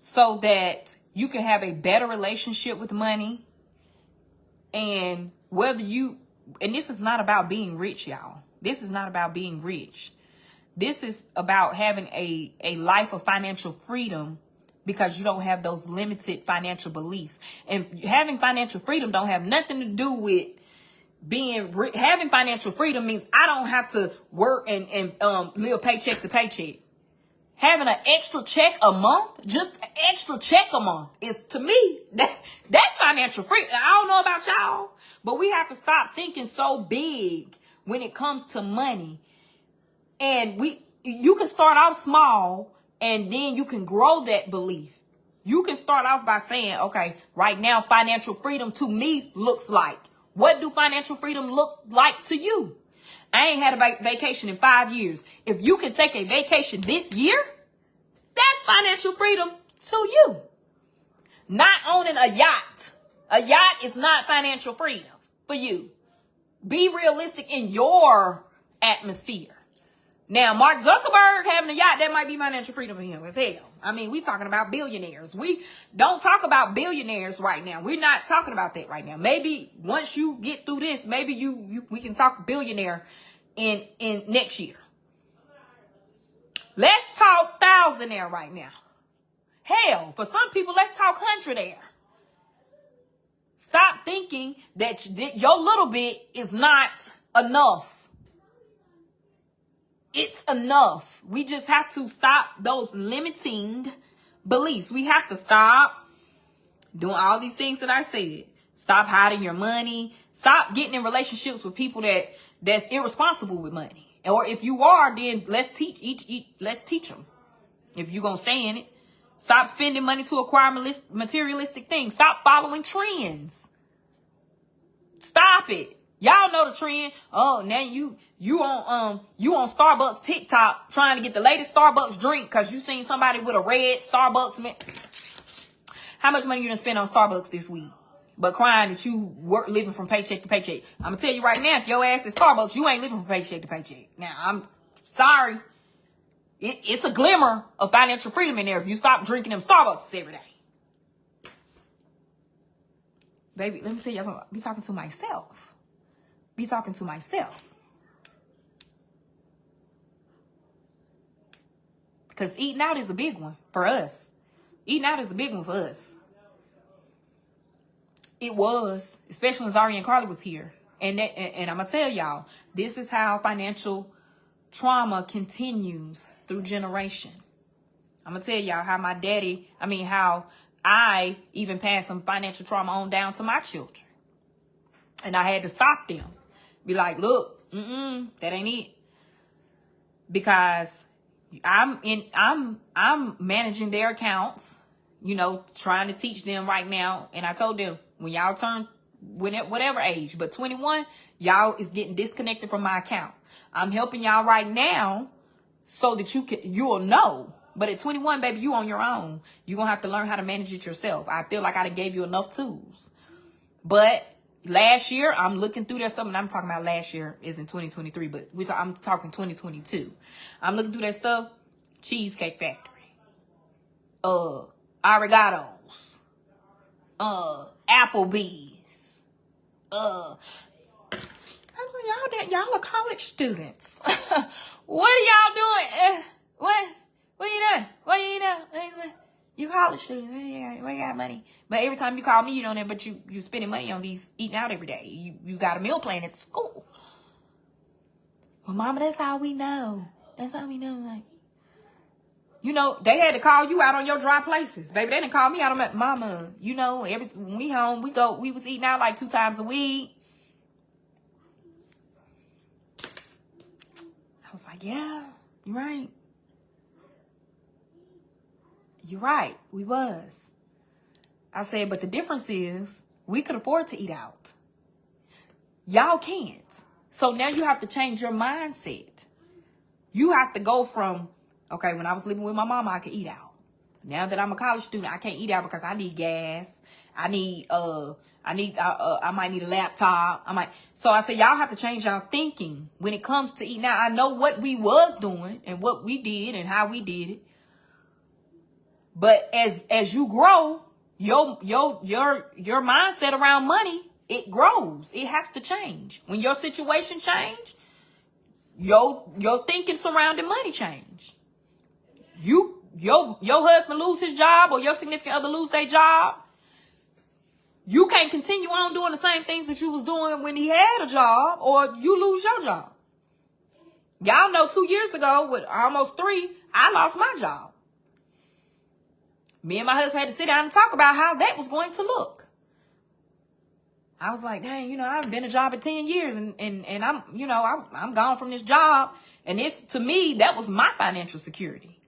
so that you can have a better relationship with money. And this is not about being rich, y'all. This is not about being rich. This is about having a life of financial freedom, because you don't have those limited financial beliefs. And having financial freedom don't have nothing to do with having financial freedom means I don't have to work and live paycheck to paycheck. Having an extra check a month, just an extra check a month, is, to me, that's financial freedom. I don't know about y'all, but we have to stop thinking so big when it comes to money. And you can start off small, and then you can grow that belief. You can start off by saying, okay, right now, financial freedom to me looks like. What do financial freedom look like to you? I ain't had a vacation in 5 years. If you can take a vacation this year, that's financial freedom to you. Not owning a yacht. A yacht is not financial freedom for you. Be realistic in your atmosphere. Now, Mark Zuckerberg having a yacht, that might be financial freedom for him as hell. I mean, we talking about billionaires. We don't talk about billionaires right now. We're not talking about that right now. Maybe once you get through this, maybe we can talk billionaire in next year. Let's talk thousandaire right now. Hell, for some people, let's talk hundredaire. Stop thinking that your little bit is not enough. It's enough. We just have to stop those limiting beliefs. We have to stop doing all these things that I said. Stop hiding your money. Stop getting in relationships with people that's irresponsible with money. Or if you are, then let's teach them. If you're going to stay in it. Stop spending money to acquire materialistic things. Stop following trends. Stop it. Y'all know the trend. Oh, now you on Starbucks TikTok trying to get the latest Starbucks drink because you seen somebody with a red Starbucks. How much money you done spend on Starbucks this week? but crying that you work living from paycheck to paycheck. I'm gonna tell you right now, if your ass is Starbucks, you ain't living from paycheck to paycheck. Now, I'm sorry. It's a glimmer of financial freedom in there if you stop drinking them Starbucks every day. Baby, let me tell you something. Be talking to myself. Be talking to myself. Because eating out is a big one for us. Eating out is a big one for us. It was, especially when Zari and Carly was here. And I'm going to tell y'all, this is how financial trauma continues through generation. I'm going to tell y'all how how I even passed some financial trauma on down to my children. And I had to stop them. Be like, look, that ain't it. Because I'm managing their accounts, trying to teach them right now. And I told them, when y'all turn whatever age, but 21, y'all is getting disconnected from my account. I'm helping y'all right now so that you'll know. But at 21, baby, you on your own. You're going to have to learn how to manage it yourself. I feel like I done gave you enough tools. But last year, I'm looking through that stuff, and I'm talking about last year is in 2023, but I'm talking 2022. I'm looking through that stuff. Cheesecake Factory. Arigatos. Applebee's. Y'all are college students. What are y'all doing? What you doing? What you doing? You college students. Where you got money? But every time you call me, you don't have, but you spending money on these eating out every day. You got a meal plan at school. Well, mama, that's all we know. That's all we know. Like, they had to call you out on your dry places. Baby, they didn't call me out on my mama. When we home, we was eating out like 2 times a week. I was like, yeah, you're right. You're right. We was. I said, but the difference is we could afford to eat out. Y'all can't. So now you have to change your mindset. You have to go from, okay, when I was living with my mama, I could eat out. Now that I'm a college student, I can't eat out because I need gas. I might need a laptop. So I said, y'all have to change y'all thinking when it comes to eating out. I know what we was doing and what we did and how we did it. But as you grow, your mindset around money, it grows. It has to change. When your situation change, your thinking surrounding money change. Your husband lose his job or your significant other lose their job. You can't continue on doing the same things that you was doing when he had a job, or you lose your job. Y'all know 2 years ago, with almost 3, I lost my job. Me and my husband had to sit down and talk about how that was going to look. I was like, dang, I've been a job at 10 years and I'm gone from this job. And to me, that was my financial security.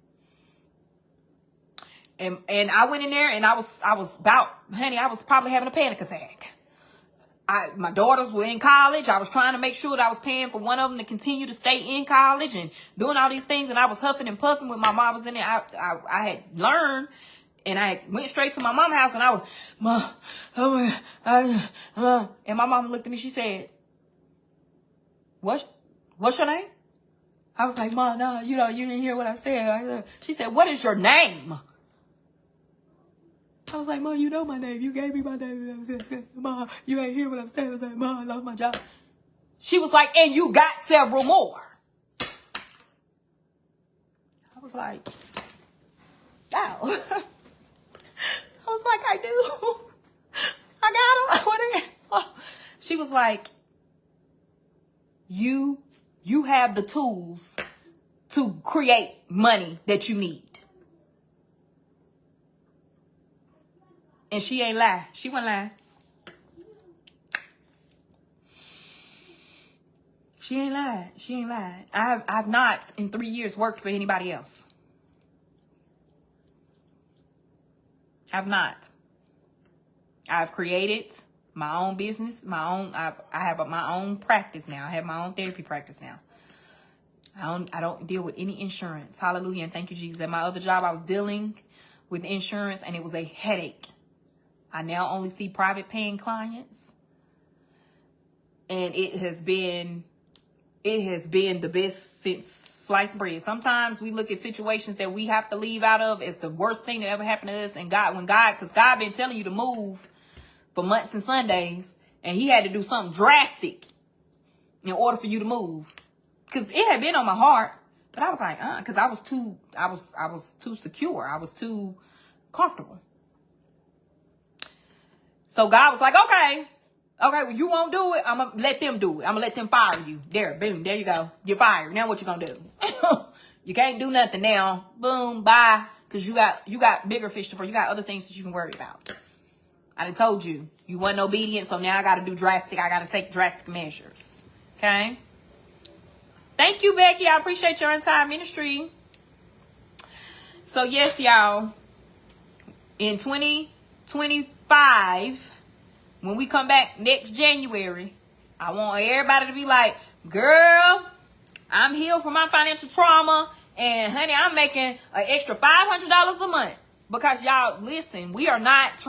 And I went in there and I was probably having a panic attack. My daughters were in college. I was trying to make sure that I was paying for one of them to continue to stay in college and doing all these things. And I was huffing and puffing with my mom was in there. I had learned, and I went straight to my mom's house, and I was, Mom, and my mom looked at me. She said, what's your name? I was like, Mom, no, you didn't hear what I said. She said, what is your name? I was like, Mom, you know my name. You gave me my name. Mom, you ain't hear what I'm saying. I was like, Mom, I lost my job. She was like, and you got several more. I was like, ow. I was like, I do. I got them. She was like, you have the tools to create money that you need. And she ain't lie. She wasn't lying. She ain't lied. She ain't lied. I've not in 3 years worked for anybody else. I've not. I've created my own business, I have my own practice now. I have my own therapy practice now. I don't deal with any insurance. Hallelujah. And thank you, Jesus. At my other job, I was dealing with insurance and it was a headache. I now only see private paying clients. And it has been the best since sliced bread. Sometimes we look at situations that we have to leave out of as the worst thing that ever happened to us. And because God been telling you to move for months and Sundays, and he had to do something drastic in order for you to move. Because it had been on my heart, but I was like, because I was too secure. I was too comfortable. So God was like, okay, well, you won't do it. I'm going to let them do it. I'm going to let them fire you. There, boom, there you go. You're fired. Now what you going to do? You can't do nothing now. Boom, bye. Because you got bigger fish to fry. You got other things that you can worry about. I done told you. You wasn't obedient, so now I got to take drastic measures. Okay? Thank you, Becky. I appreciate your entire ministry. So, yes, y'all. In 2025, when we come back next January, I want everybody to be like, girl, I'm healed from my financial trauma. And, honey, I'm making an extra $500 a month. Because, y'all, listen, we not.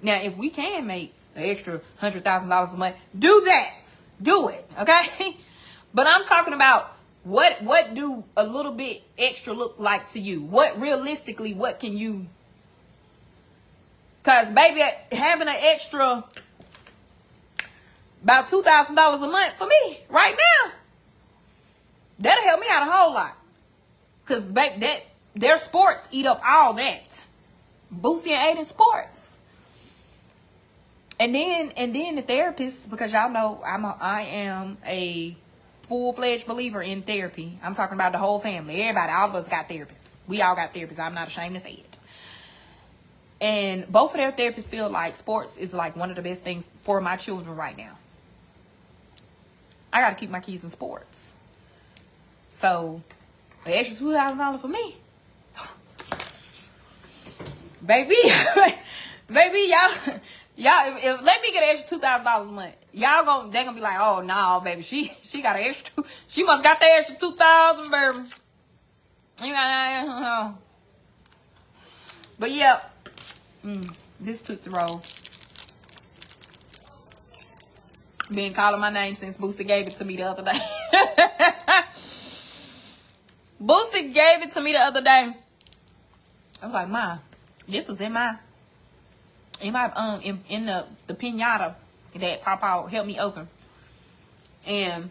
Now, if we can make an extra $100,000 a month, do that. Do it, okay? But I'm talking about what do a little bit extra look like to you? What can you? Because, baby, having an extra about $2,000 a month for me right now, that'll help me out a whole lot. Because, baby, their sports eat up all that. Boosie and Aiden sports. And then the therapist, because y'all know I am a full-fledged believer in therapy. I'm talking about the whole family. Everybody, all of us got therapists. We all got therapists. I'm not ashamed to say it. And both of their therapists feel like sports is like one of the best things for my children right now. I got to keep my kids in sports. So, the extra $2,000 for me. Baby, y'all, if let me get an extra $2,000 a month, they gonna be like, oh no, baby, she got an extra, she must got that extra $2,000, baby. But yeah, this Tootsie Roll been calling my name since Boosie gave it to me the other day. Boosie gave it to me the other day. I was like, Ma, this was in the pinata that Papa helped me open. And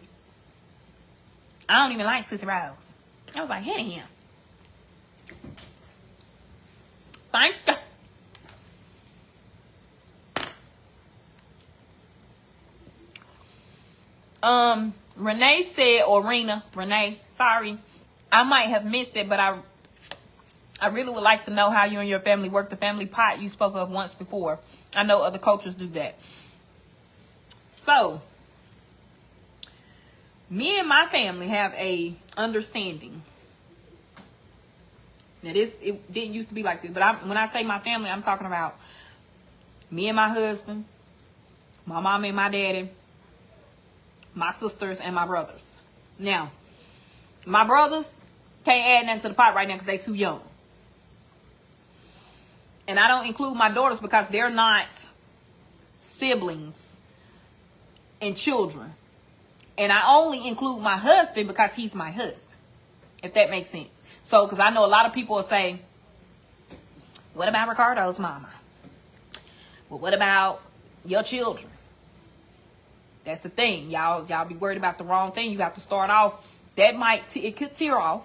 I don't even like Tootsie Rolls. I was like, hand it him. Thank you. Renee said, or Renee, sorry, I might have missed it, but I really would like to know how you and your family work the family pot you spoke of once before. I know other cultures do that. So, me and my family have a understanding. Now, it didn't used to be like this, but when I say my family, I'm talking about me and my husband, my mom and my daddy, my sisters, and my brothers. Now, my brothers can't add nothing to the pot right now because they too young. And I don't include my daughters because they're not siblings and children. And I only include my husband because he's my husband. If that makes sense. So, because I know a lot of people will say, what about Ricardo's mama? Well, what about your children? That's the thing. Y'all be worried about the wrong thing. You have to start off. That it could tear off.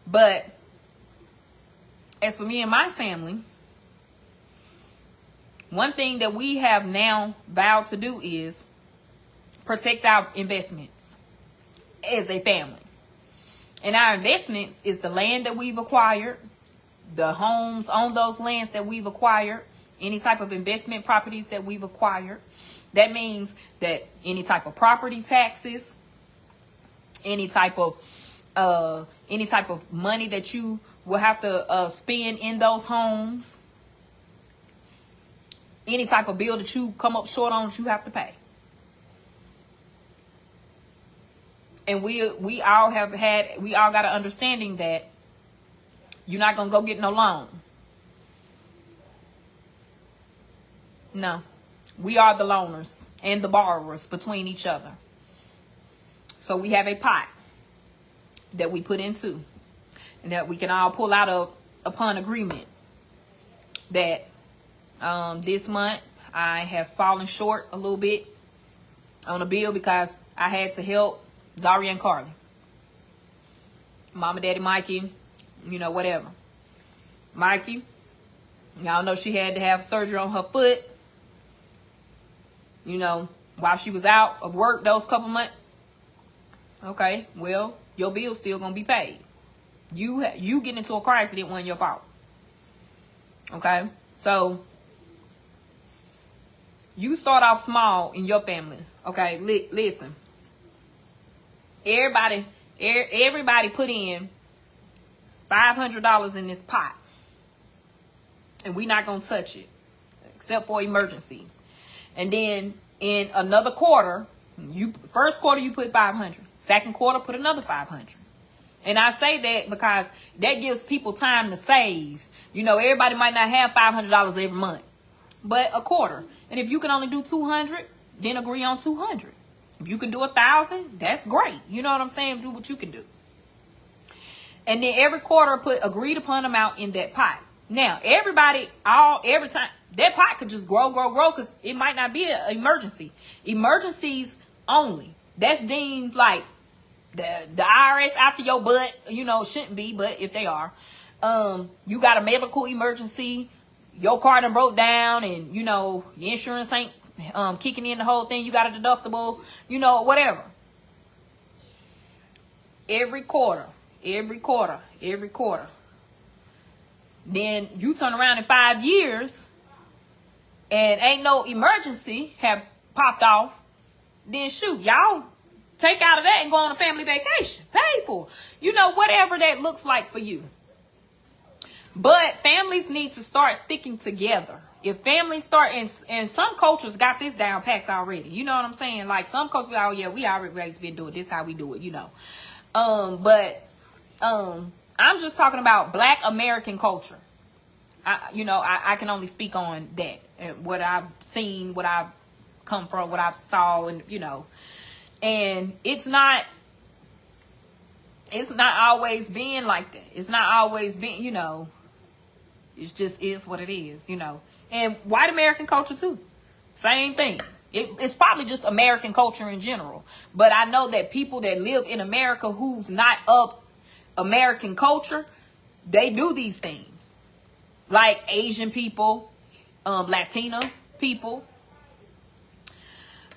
But as for me and my family, one thing that we have now vowed to do is protect our investments as a family. And our investments is the land that we've acquired, the homes on those lands that we've acquired, any type of investment properties that we've acquired. That means that any type of property taxes, any type of money that you will have to spend in those homes, any type of bill that you come up short on that you have to pay. And we all got an understanding that you're not gonna go get no loan. No. We are the loaners and the borrowers between each other. So we have a pot that we put into and that we can all pull out of upon agreement that this month I have fallen short a little bit on a bill because I had to help Zaria and Carly. Mama, Daddy, Mikey, you know, whatever. Mikey, y'all know she had to have surgery on her foot, you know, while she was out of work those couple months. Okay, well, your bill's still gonna be paid. You getting into a car accident wasn't your fault. Okay, so you start off small in your family. Okay, listen. Everybody put in $500 in this pot, and we're not gonna touch it except for emergencies. And then in another quarter, first quarter you put 500. Second quarter, put another 500. And I say that because that gives people time to save. You know, everybody might not have $500 every month, but a quarter. And if you can only do 200, then agree on 200. If you can do 1,000, that's great. You know what I'm saying? Do what you can do. And then every quarter put agreed upon amount in that pot. Now, every time that pot could just grow, because it might not be an emergency. Emergencies only. That's deemed like the IRS after your butt, you know, shouldn't be, but if they are, you got a medical emergency, your car done broke down, and you know your insurance ain't kicking in the whole thing. You got a deductible, you know, whatever. Every quarter. Then you turn around in 5 years, and ain't no emergency have popped off. Then shoot, y'all take out of that and go on a family vacation. Pay for, you know, whatever that looks like for you. But families need to start sticking together. If families start, and some cultures got this down packed already. You know what I'm saying? Like some cultures, oh yeah, we already been doing this, how we do it, you know. I'm just talking about Black American culture. I can only speak on that and what I've seen, what I've come from, what I've saw, and you know. And it's not always being like that. It's not always being, you know, it just is what it is, you know. And white American culture too, same thing. It's probably just American culture in general. But I know that people that live in America who's not of American culture, they do these things. Like Asian people, Latino people.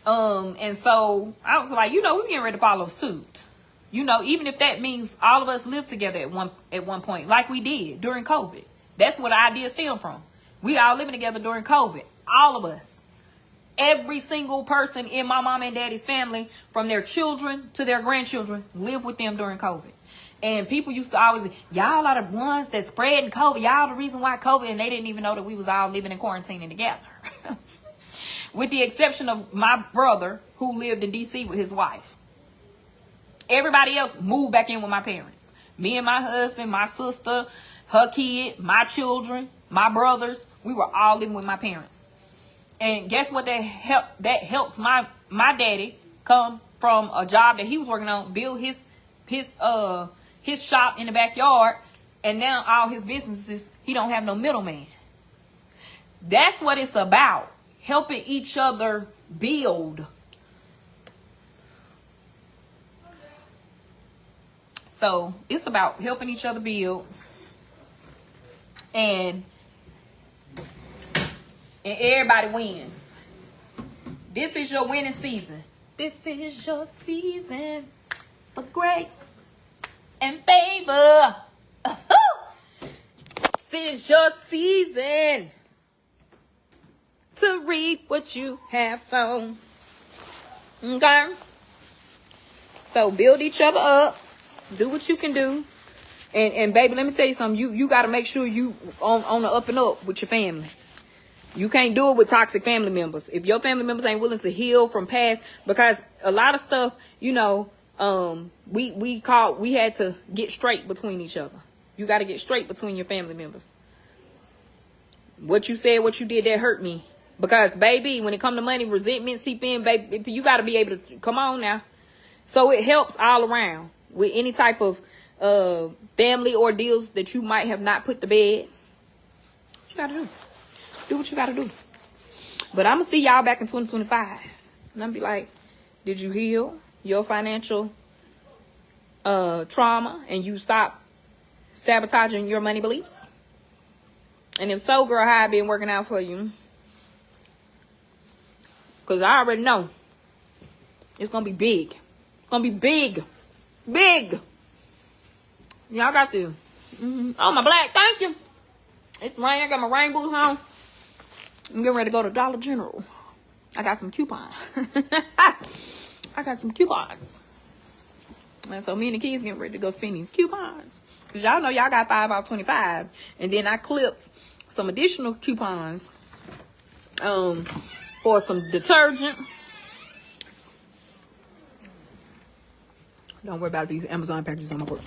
And so I was like, you know, we're getting ready to follow suit. You know, even if that means all of us live together at one point, like we did during COVID. That's where the idea stemmed from. We all living together during COVID. All of us. Every single person in my mom and daddy's family, from their children to their grandchildren, lived with them during COVID. And people used to always be, y'all are the ones that spread COVID. Y'all the reason why COVID, and they didn't even know that we was all living in quarantining together. With the exception of my brother who lived in DC with his wife. Everybody else moved back in with my parents. Me and my husband, my sister, her kid, my children, my brothers, we were all living with my parents. And guess what that helps my daddy come from a job that he was working on, build his shop in the backyard, and now all his businesses, he don't have no middleman. That's what it's about. Helping each other build. So it's about helping each other build. And everybody wins. This is your winning season. This is your season for grace and favor. This is your season to reap what you have sown. Okay? So build each other up. Do what you can do. And baby, let me tell you something. You got to make sure you on the up and up with your family. You can't do it with toxic family members. If your family members ain't willing to heal from past, because a lot of stuff, you know, we had to get straight between each other. You got to get straight between your family members. What you said, what you did, that hurt me. Because, baby, when it come to money, resentment seep in, baby, you got to be able to, come on now. So it helps all around with any type of family ordeals that you might have not put to bed. What you got to do? Do what you got to do. But I'm going to see y'all back in 2025. And I'm going to be like, did you heal your financial trauma and you stop sabotaging your money beliefs? And if so, girl, how I been working out for you? Because I already know it's going to be big. It's going to be big. Big. Y'all got this. Oh, my black. Thank you. It's raining. I got my rain boots on. I'm getting ready to go to Dollar General. I got some coupons. I got some coupons. And so me and the kids getting ready to go spend these coupons. Because y'all know y'all got 5 out 25. And then I clipped some additional coupons for some detergent. Don't worry about these Amazon packages on my purse.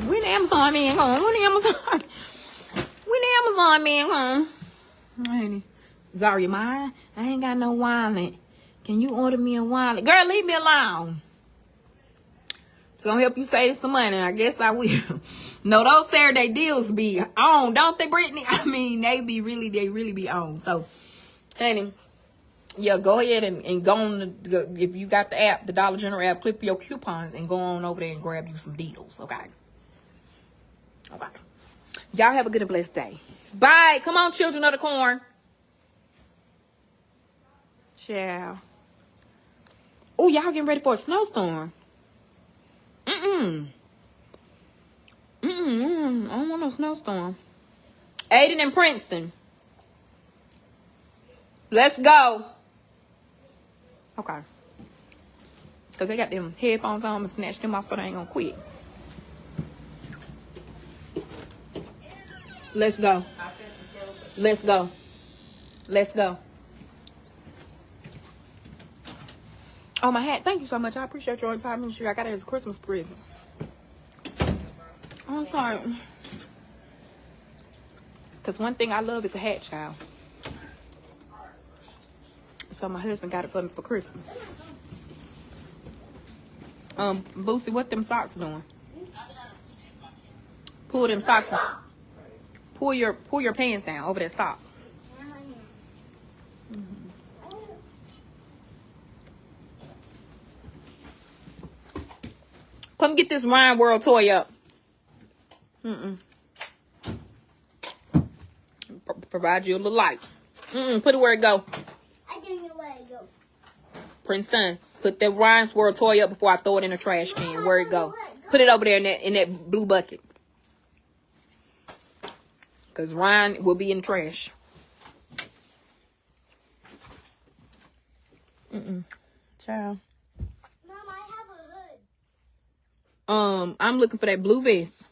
When the Amazon man home? When the Amazon man home? Honey, Zaria, mine. I ain't got no wallet. Can you order me a wallet? Girl, leave me alone. It's gonna help you save some money. I guess I will. No, those Saturday deals be on, don't they, Brittany? I mean, they really be on. So, honey, yeah, go ahead and go on. If you got the app, the Dollar General app, clip your coupons and go on over there and grab you some deals. Okay. Okay. Y'all have a good and blessed day. Bye. Come on, children of the corn. Ciao. Oh, y'all getting ready for a snowstorm. I don't want no snowstorm. Aiden and Princeton. Let's go. Okay. Because they got them headphones on and snatch them off so they ain't gonna quit. Let's go. Let's go. Let's go. Oh, my hat. Thank you so much. I appreciate your time and shit. I got it as a Christmas present. I'm sorry. Because one thing I love is a hat, child. So my husband got it for me for Christmas. Boosie, what them socks doing? Pull them socks down. Pull your pants down over that sock. Come get this Ryan World toy up. Provide you a little light. Put it where it go. I didn't know where it go. Princeton, put that Ryan's World toy up before I throw it in the trash can. Where it go? Put it over there in that blue bucket. Because Ryan will be in the trash. Child. Mom, I have a hood. I'm looking for that blue vest.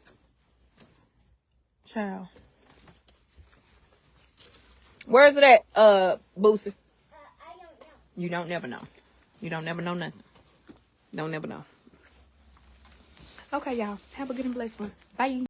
Child. Where's it at, Boosie? I don't know. You don't never know. You don't never know nothing. Don't never know. Okay, y'all. Have a good and blessed one. Bye.